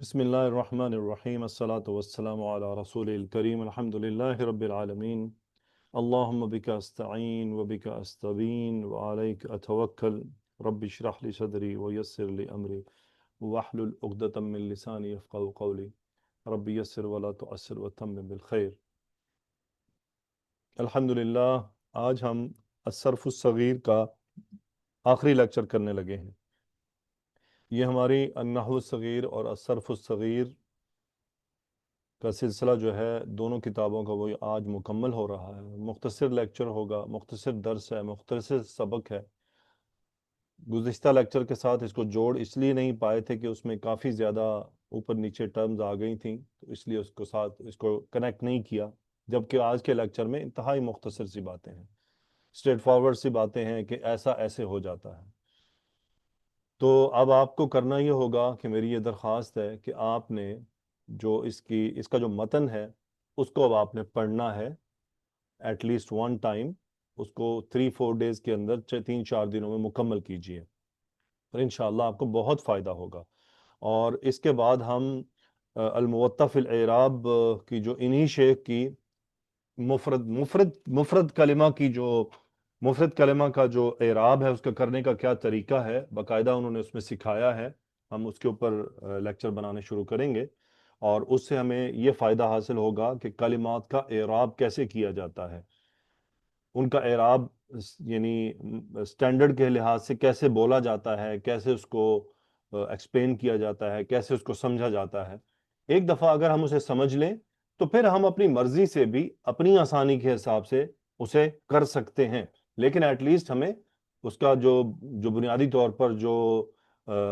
بسم الله الرحمن الرحيم الصلاة والسلام على رسول الكريم الحمد لله رب العالمين اللهم بك أستعين وبك أستبين وعليك أتوكل رب اشرح لي صدري ويسر لي أمري واحلل عقدة من لساني يفقهوا قولي رب يسر ولا تؤسر وتمم بالخير الحمدللہ آج ہم الصرف الصغیر کا آخری لیکچر کرنے لگے ہیں۔ یہ ہماری النحو الصغیر اور الصرف الصغیر کا سلسلہ جو ہے دونوں کتابوں کا وہ آج مکمل ہو رہا ہے۔ مختصر لیکچر ہوگا، مختصر درس ہے، مختصر سبق ہے۔ گزشتہ لیکچر کے ساتھ اس کو جوڑ اس لیے نہیں پائے تھے کہ اس میں کافی زیادہ اوپر نیچے ٹرمز آ گئی تھیں، تو اس لیے اس کو کنیکٹ نہیں کیا، جبکہ آج کے لیکچر میں انتہائی مختصر سی باتیں ہیں، اسٹریٹ فارورڈ سی باتیں ہیں کہ ایسا ایسے ہو جاتا ہے۔ تو اب آپ کو کرنا یہ ہوگا کہ میری یہ درخواست ہے کہ آپ نے جو اس کا جو متن ہے اس کو اب آپ نے پڑھنا ہے ایٹ لیسٹ ون ٹائم، اس کو 3-4 ڈیز کے اندر 3-4 دنوں میں مکمل کیجئے، اور انشاءاللہ آپ کو بہت فائدہ ہوگا۔ اور اس کے بعد ہم الموطأ فی الاعراب کی جو انہی شیخ کی مفرد کلمہ کا جو اعراب ہے اس کا کرنے کا کیا طریقہ ہے، باقاعدہ انہوں نے اس میں سکھایا ہے، ہم اس کے اوپر لیکچر بنانے شروع کریں گے، اور اس سے ہمیں یہ فائدہ حاصل ہوگا کہ کلمات کا اعراب کیسے کیا جاتا ہے، ان کا اعراب یعنی سٹینڈرڈ کے لحاظ سے کیسے بولا جاتا ہے، کیسے اس کو ایکسپلین کیا جاتا ہے، کیسے اس کو سمجھا جاتا ہے۔ ایک دفعہ اگر ہم اسے سمجھ لیں تو پھر ہم اپنی مرضی سے بھی اپنی آسانی کے حساب سے اسے کر سکتے ہیں، لیکن ایٹ لیسٹ ہمیں اس کا جو بنیادی طور پر جو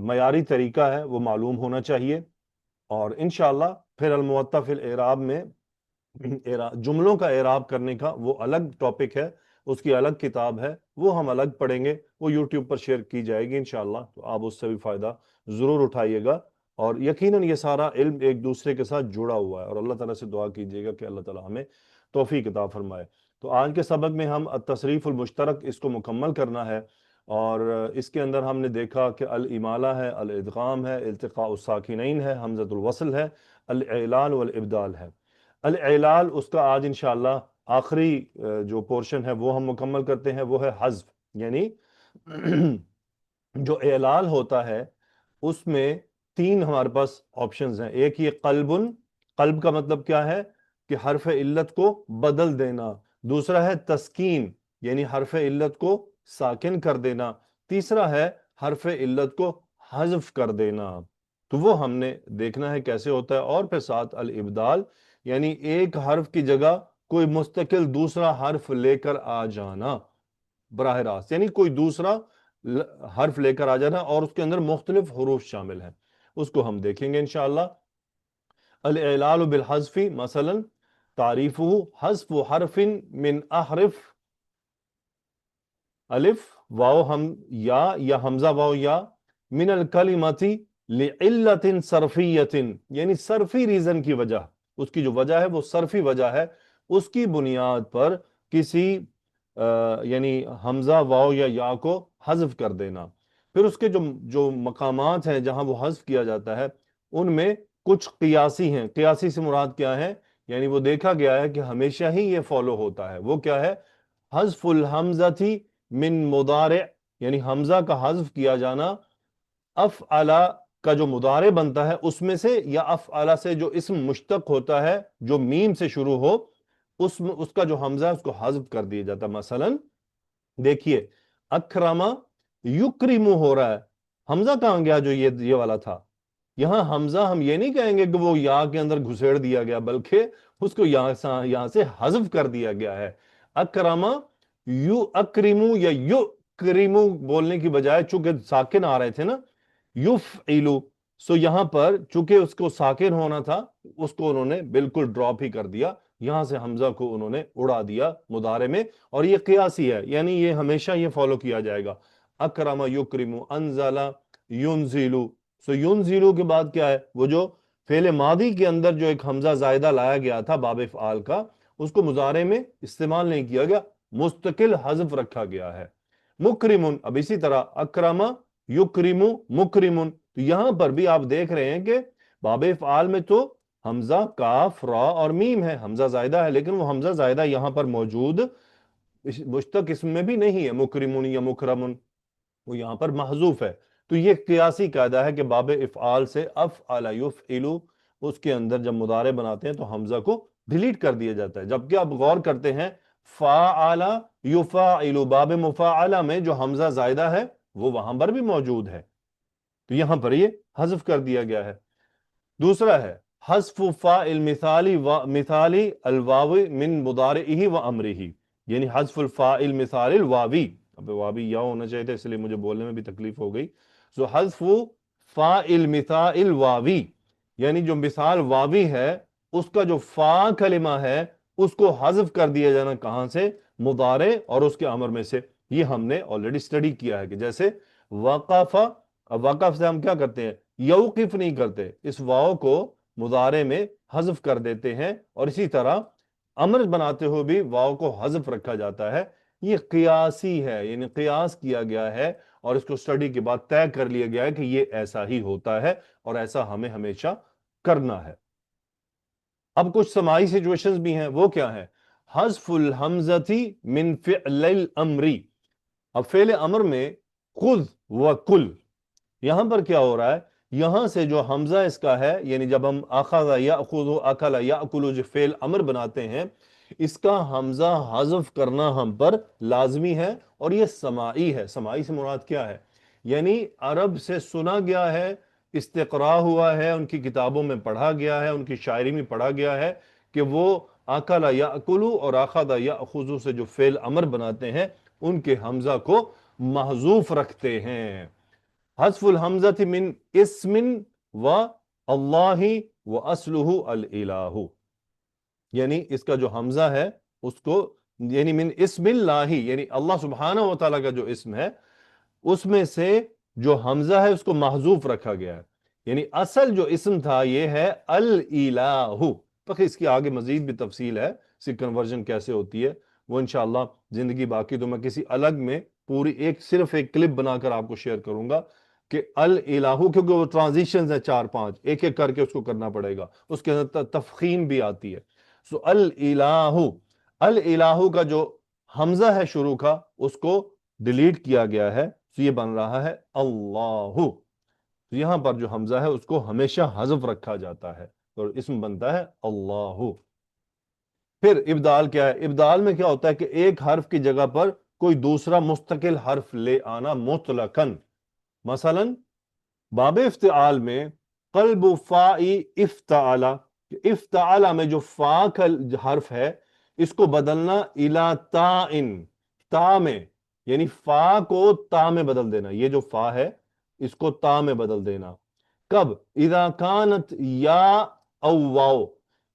معیاری طریقہ ہے وہ معلوم ہونا چاہیے۔ اور انشاءاللہ پھر الموطأ فی الاعراب میں جملوں کا اعراب کرنے کا وہ الگ ٹاپک ہے، اس کی الگ کتاب ہے، وہ ہم الگ پڑھیں گے، وہ یوٹیوب پر شیئر کی جائے گی انشاءاللہ، تو آپ اس سے بھی فائدہ ضرور اٹھائیے گا۔ اور یقیناً یہ سارا علم ایک دوسرے کے ساتھ جڑا ہوا ہے، اور اللہ تعالیٰ سے دعا کیجیے گا کہ اللہ تعالیٰ ہمیں توفیق عطا فرمائے۔ تو آج کے سبق میں ہم التصریف المشترک اس کو مکمل کرنا ہے، اور اس کے اندر ہم نے دیکھا کہ الامالہ ہے، الادغام ہے، التقاء الساکنین ہے، حمزۃ الوصل ہے، الاعلال والابدال ہے۔ الاعلال اس کا آج انشاءاللہ آخری جو پورشن ہے وہ ہم مکمل کرتے ہیں، وہ ہے حذف، یعنی جو اعلال ہوتا ہے اس میں 3 ہمارے پاس آپشنز ہیں۔ ایک یہ قلب کا مطلب کیا ہے کہ حرف علت کو بدل دینا، دوسرا ہے تسکین یعنی حرف علت کو ساکن کر دینا، تیسرا ہے حرف علت کو حذف کر دینا، تو وہ ہم نے دیکھنا ہے کیسے ہوتا ہے۔ اور پھر ساتھ الابدال یعنی ایک حرف کی جگہ کوئی مستقل دوسرا حرف لے کر آ جانا براہ راست، یعنی کوئی دوسرا حرف لے کر آ جانا اور اس کے اندر مختلف حروف شامل ہیں، اس کو ہم دیکھیں گے انشاءاللہ۔ الاعلال بالحذف مثلا تعریفہ حذف حرف من احرف الف واو یا حمزہ واو یا من الکلمۃ لعلت صرفیت، یعنی صرفی ریزن کی وجہ، اس کی جو وجہ ہے وہ صرفی وجہ ہے، اس کی بنیاد پر کسی یعنی حمزہ واو یا کو حذف کر دینا۔ پھر اس کے جو مقامات ہیں جہاں وہ حذف کیا جاتا ہے ان میں کچھ قیاسی ہیں۔ قیاسی سے مراد کیا ہے؟ یعنی وہ دیکھا گیا ہے کہ ہمیشہ ہی یہ فالو ہوتا ہے، وہ کیا ہے؟ حذف الحمزہ من مضارع، یعنی حمزہ کا حذف کیا جانا افعلا کا جو مضارع بنتا ہے اس میں سے، یا افعلا سے جو اسم مشتق ہوتا ہے جو میم سے شروع ہو، اس کا جو حمزہ ہے اس کو حذف کر دیا جاتا ہے۔ مثلا دیکھیے اکرما یکرمو ہو رہا ہے، حمزہ کہاں گیا جو یہ والا تھا؟ یہاں حمزہ ہم یہ نہیں کہیں گے کہ وہ یا کے اندر گھسیڑ دیا گیا، بلکہ اس کو یہاں سے حذف کر دیا گیا ہے۔ اکرما یو اکرمو یا یو کرمو بولنے کی بجائے چونکہ ساکن آ رہے تھے نا، یفعلو، سو یہاں پر چونکہ اس کو ساکن ہونا تھا اس کو انہوں نے بالکل ڈراپ ہی کر دیا، یہاں سے حمزہ کو انہوں نے اڑا دیا مضارع میں، اور یہ قیاسی ہے، یعنی یہ ہمیشہ یہ فالو کیا جائے گا۔ اکرم یکرمو، انزل ینزلو، سو ینزلو کے بعد کیا ہے؟ وہ جو فعل ماضی کے اندر جو ایک حمزہ زائدہ لایا گیا تھا باب افعال کا، اس کو مضارع میں استعمال نہیں کیا گیا، مستقل حذف رکھا گیا ہے۔ مکرمن، اب اسی طرح اکرم یکرم مکرمن، تو یہاں پر بھی آپ دیکھ رہے ہیں کہ باب افعال میں تو حمزہ کاف را اور میم ہے، حمزہ زائدہ ہے، لیکن وہ حمزہ زائدہ یہاں پر موجود مشتق اسم میں بھی نہیں ہے، مکرمن یا مکرمن، وہ یہاں پر محذوف ہے۔ تو یہ قیاسی قاعدہ ہے کہ باب افعال سے افعل یفعلو، اس کے اندر جب مضارع بناتے ہیں تو حمزہ کو ڈیلیٹ کر دیا جاتا ہے، جبکہ آپ غور کرتے ہیں فاعل یفاعل، باب مفاعلہ میں جو حمزہ زائدہ ہے وہ وہاں پر بھی موجود ہے، تو یہاں پر یہ حذف کر دیا گیا ہے۔ دوسرا ہے حذف فاء المثالی مثالی الواو من مضارعہ و امرہ، یعنی حذف الفاء المثال الواوی، اب واوی یا ہونا چاہیے تھا اس لیے مجھے بولنے میں بھی تکلیف ہو گئی، سو حذف فاء المثال الواوی، یعنی جو مثال واوی ہے اس کا جو فا کلمہ ہے اس کو حذف کر دیا جانا، کہاں سے؟ مضارع اور اس کے امر میں سے۔ یہ ہم نے آلریڈی اسٹڈی کیا ہے کہ جیسے وقف، اب وقف سے ہم کیا کرتے ہیں؟ یوقف نہیں کرتے، اس واو کو مضارع میں حذف کر دیتے ہیں، اور اسی طرح امر بناتے ہوئے بھی واو کو حذف رکھا جاتا ہے۔ یہ قیاسی ہے، یعنی قیاس کیا گیا ہے اور اس کو اسٹڈی کے بعد طے کر لیا گیا ہے کہ یہ ایسا ہی ہوتا ہے اور ایسا ہمیں ہمیشہ کرنا ہے۔ اب کچھ سماعی سچویشنز بھی ہیں، وہ کیا ہے؟ حذف الحمزتی من فعل الامری، اب فعل امر میں خذ و کل، یہاں پر کیا ہو رہا ہے؟ یہاں سے جو حمزہ اس کا ہے، یعنی جب ہم اخذ یاخذ اکل یاکل جو فعل امر بناتے ہیں، اس کا حمزہ حذف کرنا ہم پر لازمی ہے، اور یہ سماعی ہے۔ سماعی سے مراد کیا ہے؟ یعنی عرب سے سنا گیا ہے، استقراء ہوا ہے، ان کی کتابوں میں پڑھا گیا ہے، ان کی شاعری میں پڑھا گیا ہے کہ وہ اکل یاکل اور اخذ یاخذ سے جو فعل امر بناتے ہیں ان کے حمزہ کو محذوف رکھتے ہیں۔ حذف الحمزہ من اسم و اللہ و اصلہ الالہ، یعنی اس کا جو حمزہ ہے اس کو، یعنی من اسم اللہ، یعنی اللہ سبحانہ و تعالیٰ کا جو اسم ہے اس میں سے جو حمزہ ہے اس کو محذوف رکھا گیا ہے، یعنی اصل جو اسم تھا یہ ہے الالہ۔ تو اس کی آگے مزید بھی تفصیل ہے، اس کی کنورژن کیسے ہوتی ہے وہ انشاءاللہ زندگی باقی تو میں کسی الگ میں پوری صرف ایک کلپ بنا کر آپ کو شیئر کروں گا کہ الالہ، کیونکہ وہ ٹرانزیشنز ہیں 4-5، ایک ایک کر کے اس کو کرنا پڑے گا، اس کے اندر تفخیم بھی آتی ہے۔ سو الالہ، الالہ کا جو حمزہ ہے شروع کا اس کو ڈیلیٹ کیا گیا ہے، تو یہ بن رہا ہے اللہ۔ تو یہاں پر جو حمزہ ہے اس کو ہمیشہ حذف رکھا جاتا ہے اور اسم بنتا ہے اللہ۔ پھر ابدال کیا ہے؟ ابدال میں کیا ہوتا ہے کہ ایک حرف کی جگہ پر کوئی دوسرا مستقل حرف لے آنا مطلقاً۔ مثلا باب افتعال میں قلب فائی افتعال، افتعال میں جو فا کا حرف ہے اس کو بدلنا الا تائن، تا میں، یعنی فا کو تا میں بدل دینا، یہ جو فا ہے اس کو تا میں بدل دینا۔ کب؟ اذا کانت یا او واو،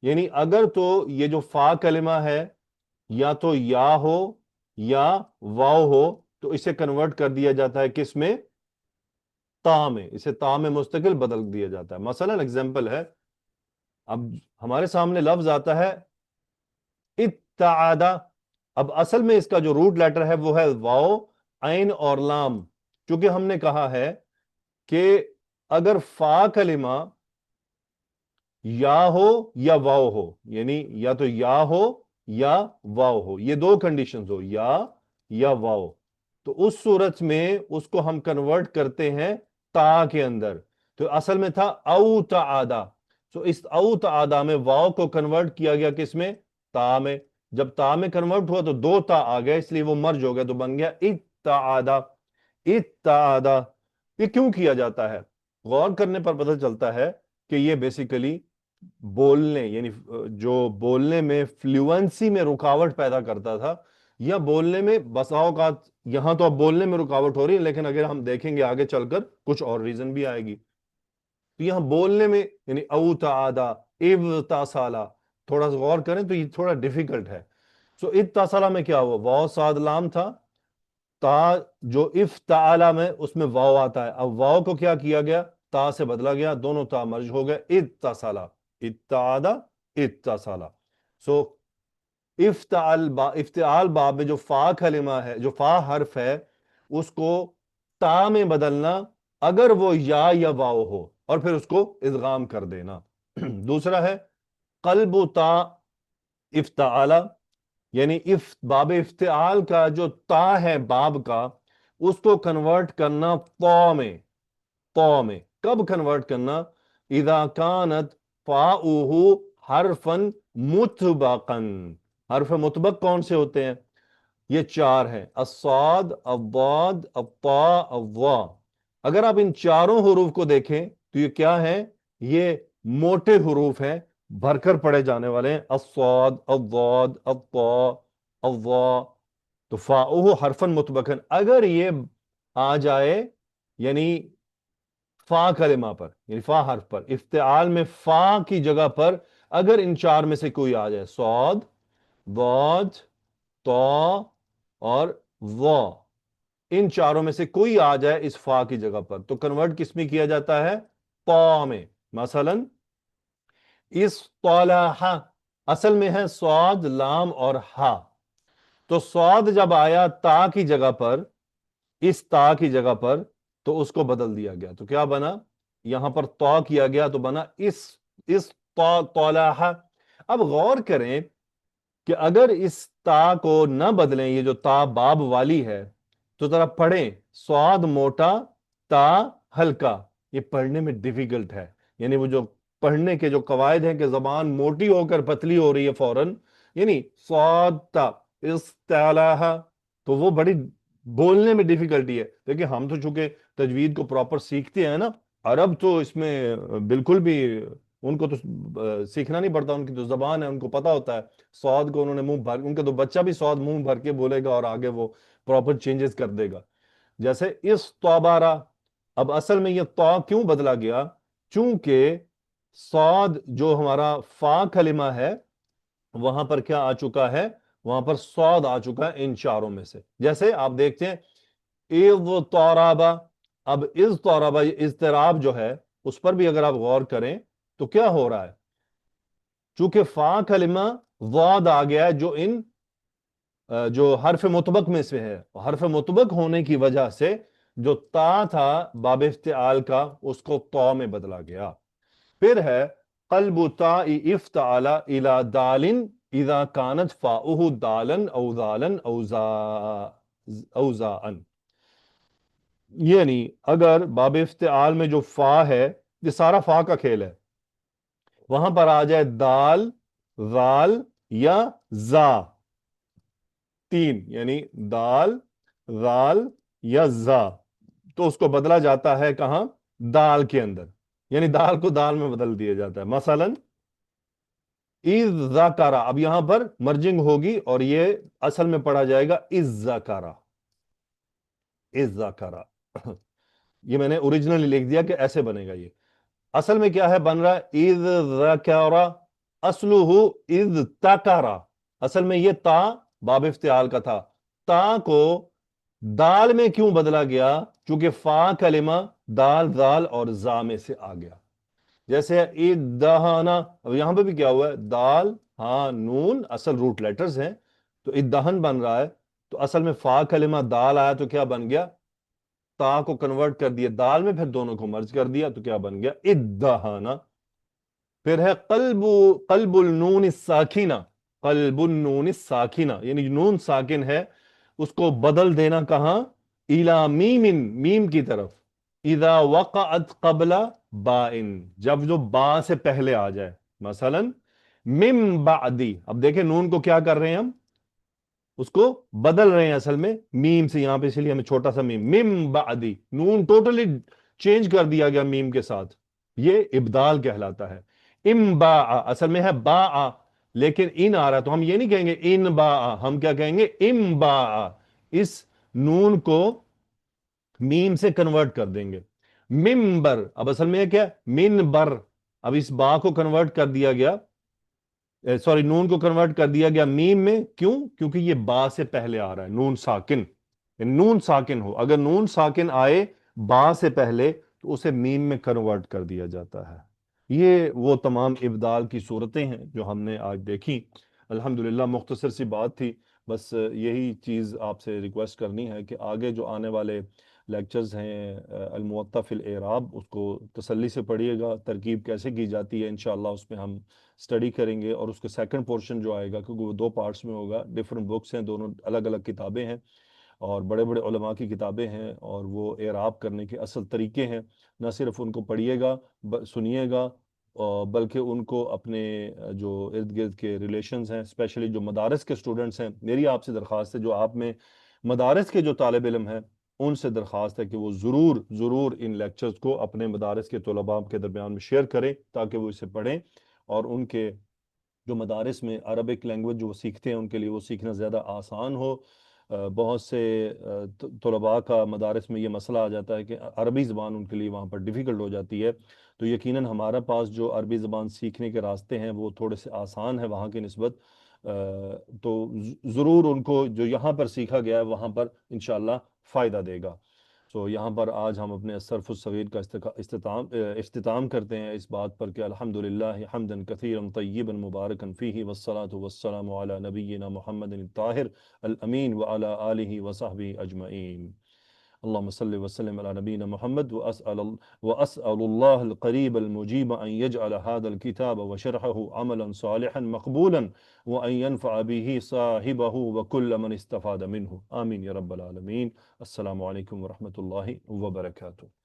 یعنی اگر تو یہ جو فا کلمہ ہے یا تو یا ہو یا واو ہو تو اسے کنورٹ کر دیا جاتا ہے کس میں؟ تا میں، اسے تا میں مستقل بدل دیا جاتا ہے۔ مثلا ایگزامپل ہے، اب ہمارے سامنے لفظ آتا ہے اتعادہ، اب اصل میں اس کا جو روٹ لیٹر ہے وہ ہے واو عین اور لام، چونکہ ہم نے کہا ہے کہ اگر فا کلمہ یا ہو یا واو ہو، یعنی یا تو یا ہو یا واو ہو، یہ دو کنڈیشنز ہو، یا واو، تو اس صورت میں اس کو ہم کنورٹ کرتے ہیں تا کے اندر۔ تو اصل میں تھا او تعادہ، تو اس او تعادہ میں واو کو کنورٹ کیا گیا کس میں؟ تا میں۔ جب تا میں کنورٹ ہوا تو دو تا آ گئے، اس لیے وہ مرج ہو گیا، تو بن گیا اتعادہ۔ اتعادہ یہ کیوں کیا جاتا ہے؟ غور کرنے پر پتہ چلتا ہے کہ یہ بیسیکلی بولنے، یعنی جو بولنے میں فلوئنسی میں رکاوٹ پیدا کرتا تھا، یا بولنے میں بسا اوقات، یہاں تو اب بولنے میں رکاوٹ ہو رہی ہے لیکن اگر ہم دیکھیں گے آگے چل کر کچھ اور ریزن بھی آئے گی، تو یہاں بولنے میں یعنی او تعادہ ابتصالہ، تھوڑا سا غور کریں تو یہ تھوڑا ڈیفیکلٹ ہے۔ سو اتصالہ میں کیا ہوا؟ واو صاد لام تھا، تا جو افتعالہ میں اس میں واو آتا ہے، اب واو کو کیا کیا گیا؟ تا سے بدلا گیا، دونوں تا مرج ہو گئے، اتصالہ، اتعادہ اتصالہ۔ سو افتعال باب میں جو فا کلمہ ہے، جو فا حرف ہے، اس کو تا میں بدلنا اگر وہ یا واو ہو، اور پھر اس کو ادغام کر دینا. دوسرا ہے قلب تا افتعال، یعنی باب افتعال کا جو تا ہے باب کا، اس کو کنورٹ کرنا طا میں. طا میں کب کنورٹ کرنا؟ اذا کانت فاؤہ حرفا مطبقا. حرف مطبق کون سے ہوتے ہیں؟ یہ چار ہیں، الصاد، الضاد، الطاء، الظا. اگر آپ ان چاروں حروف کو دیکھیں تو یہ کیا ہیں؟ یہ موٹے حروف ہیں، بھر کر پڑھے جانے والے ہیں. الصاد، الضاد، الطاء، الظا. تو فاؤہ حرفا مطبقا، اگر یہ آ جائے یعنی فا کلمہ پر، یعنی فا حرف پر، افتعال میں فا کی جگہ پر اگر ان چار میں سے کوئی آ جائے، صاد، ضاد، طا اور ظا، ان چاروں میں سے کوئی آ جائے اس فا کی جگہ پر، تو کنورٹ کس میں کیا جاتا ہے؟ طا میں. مثلا اصطلح، اصل میں ہے صاد، لام اور ہا. تو صاد جب آیا تا کی جگہ پر، اس تا کی جگہ پر، تو اس کو بدل دیا گیا، تو کیا بنا؟ یہاں پر طا کیا گیا تو بنا اس طلح. اب غور کریں کہ اگر اس تا کو نہ بدلیں، یہ جو تا باب والی ہے، تو ذرا پڑھیں، صاد موٹا، تا ہلکا. یہ پڑھنے میں ڈیفیکلٹ ہے، یعنی وہ جو پڑھنے کے جو قواعد ہیں کہ زبان موٹی ہو کر پتلی ہو رہی ہے فوراً، یعنی صاد تا استعلاح، تو وہ بڑی بولنے میں ڈیفیکلٹی ہے. دیکھیں ہم تو چونکہ تجوید کو پراپر سیکھتے ہیں نا، عرب تو اس میں بالکل بھی ان کو تو سیکھنا نہیں پڑتا، ان کی تو زبان ہے، ان کو پتا ہوتا ہے. سواد کو انہوں نے منہ بھر، ان کا تو بچہ بھی سواد منہ بھر کے بولے گا اور آگے وہ پراپر چینجز کر دے گا. جیسے اس توبارہ، اب اصل میں یہ طا کیوں بدلا گیا؟ چونکہ سواد جو ہمارا فا کلمہ ہے وہاں پر کیا آ چکا ہے؟ وہاں پر سواد آ چکا ہے ان چاروں میں سے. جیسے آپ دیکھتے ہیں اذ طاربا، اب اذ طاربا، اضطراب جو ہے اس پر بھی اگر آپ غور کریں تو کیا ہو رہا ہے؟ چونکہ فا کلمہ ضاد آ گیا ہے جو ان جو حرف مطبق میں سے ہے، حرف مطبق ہونے کی وجہ سے جو تا تھا باب افتعال کا اس کو طا میں بدلا گیا. پھر ہے قلب تا افتعال الى دال اذا كانت فاؤہ دالا او ذالا او زاء، یعنی اگر باب افتعال میں جو فا ہے، یہ سارا فا کا کھیل ہے، وہاں پر آ جائے دال، ذال یا زا، تین، یعنی دال، ذال یا زا، تو اس کو بدلا جاتا ہے کہاں؟ دال کے اندر، یعنی دال کو دال میں بدل دیا جاتا ہے. مثلا اذ ذکر، اب یہاں پر مرجنگ ہوگی اور یہ اصل میں پڑھا جائے گا اذ ذکر. اذ ذکر یہ میں نے اوریجنلی لکھ دیا کہ ایسے بنے گا. یہ اصل میں کیا ہے؟ بن رہا ہے اذ ذکر، اصلہ اذ تکر. اصل میں یہ تا باب افتعال کا تھا، تا کو دال میں کیوں بدلا گیا؟ چونکہ فا کلمہ دال، ذال اور زا میں سے آ گیا. جیسے ادہنا، اب یہاں پہ بھی کیا ہوا ہے؟ دال، ہاں، نون اصل روٹ لیٹرز ہیں، تو ادہن بن رہا ہے، تو اصل میں فا کلمہ دال آیا تو کیا بن گیا؟ تا کو کنورٹ کر دیا دال میں، پھر دونوں کو مرج کر دیا تو کیا بن گیا؟ ادہنا. پھر ہے قلب النون الساکینہ، قلب النون الساکینہ، یعنی نون ساکن ہے اس کو بدل دینا کہاں؟ الا میم، میم کی طرف. اذا وقعت قبل بائن، جب جو با سے پہلے آ جائے. مثلا من بعدی، اب دیکھیں نون کو کیا کر رہے ہیں ہم؟ اس کو بدل رہے ہیں اصل میں میم سے، یہاں پہ اس لیے ہمیں چھوٹا سا میم، من بعدی، نون ٹوٹلی چینج کر دیا گیا میم کے ساتھ، یہ ابدال کہلاتا ہے. امبا، اصل میں ہے با، لیکن ان آ رہا تو ہم یہ نہیں کہیں گے ان با، ہم کیا کہیں گے؟ امبا. اس نون کو میم سے کنورٹ کر دیں گے. ممبر، اب اصل میں کیا؟ منبر، اب اس با کو کنورٹ کر دیا گیا، سوری نون کو کنورٹ کر دیا گیا میم میں. کیوں؟ کیونکہ یہ با سے پہلے آ رہا ہے، نون ساکن. نون ساکن ہو، اگر نون ساکن آئے با سے پہلے تو اسے میم میں کنورٹ کر دیا جاتا ہے. یہ وہ تمام ابدال کی صورتیں ہیں جو ہم نے آج دیکھی. الحمدللہ مختصر سی بات تھی، بس یہی چیز آپ سے ریکویسٹ کرنی ہے کہ آگے جو آنے والے لیکچرز ہیں الموطا فی الاعراب، اس کو تسلی سے پڑھیے گا، ترکیب کیسے کی جاتی ہے انشاءاللہ اس میں ہم اسٹڈی کریں گے، اور اس کے سیکنڈ پورشن جو آئے گا کیونکہ وہ 2 پارٹس میں ہوگا، ڈفرنٹ بکس ہیں، دونوں الگ الگ کتابیں ہیں اور بڑے بڑے علماء کی کتابیں ہیں، اور وہ اعراب کرنے کے اصل طریقے ہیں، نہ صرف ان کو پڑھیے گا سنیے گا، بلکہ ان کو اپنے جو ارد گرد کے ریلیشنز ہیں، اسپیشلی جو مدارس کے اسٹوڈنٹس ہیں، میری آپ سے درخواست ہے جو آپ میں مدارس کے جو طالب علم ہیں ان سے درخواست ہے کہ وہ ضرور ضرور ان لیکچرز کو اپنے مدارس کے طلباء کے درمیان میں شیئر کریں تاکہ وہ اسے پڑھیں، اور ان کے جو مدارس میں عربک لینگویج جو وہ سیکھتے ہیں ان کے لیے وہ سیکھنا زیادہ آسان ہو۔ بہت سے طلباء کا مدارس میں یہ مسئلہ آ جاتا ہے کہ عربی زبان ان کے لیے وہاں پر ڈیفیکلٹ ہو جاتی ہے، تو یقیناً ہمارا پاس جو عربی زبان سیکھنے کے راستے ہیں وہ تھوڑے سے آسان ہیں وہاں کی نسبت، تو ضرور ان کو جو یہاں پر سیکھا گیا ہے وہاں پر انشاءاللہ فائدہ دے گا۔ تو یہاں پر آج ہم اپنے الصرف الصغیر کا اختتام کرتے ہیں اس بات پر کہ الحمدللہ حمدن کثیرا طیبا مبارکا فیہ والصلاة والسلام علی نبینا محمد الطاہر الامین وعلی آلہ وصحبہ اجمعین۔ اللهم صل وسلم على نبينا محمد وأسأل الله القريب المجيب أن يجعل هذا الكتاب وشرحه عملا صالحا مقبولا وأن ينفع به صاحبه وكل من استفاد منه آمين يا رب العالمين۔ السلام عليكم ورحمة الله وبركاته۔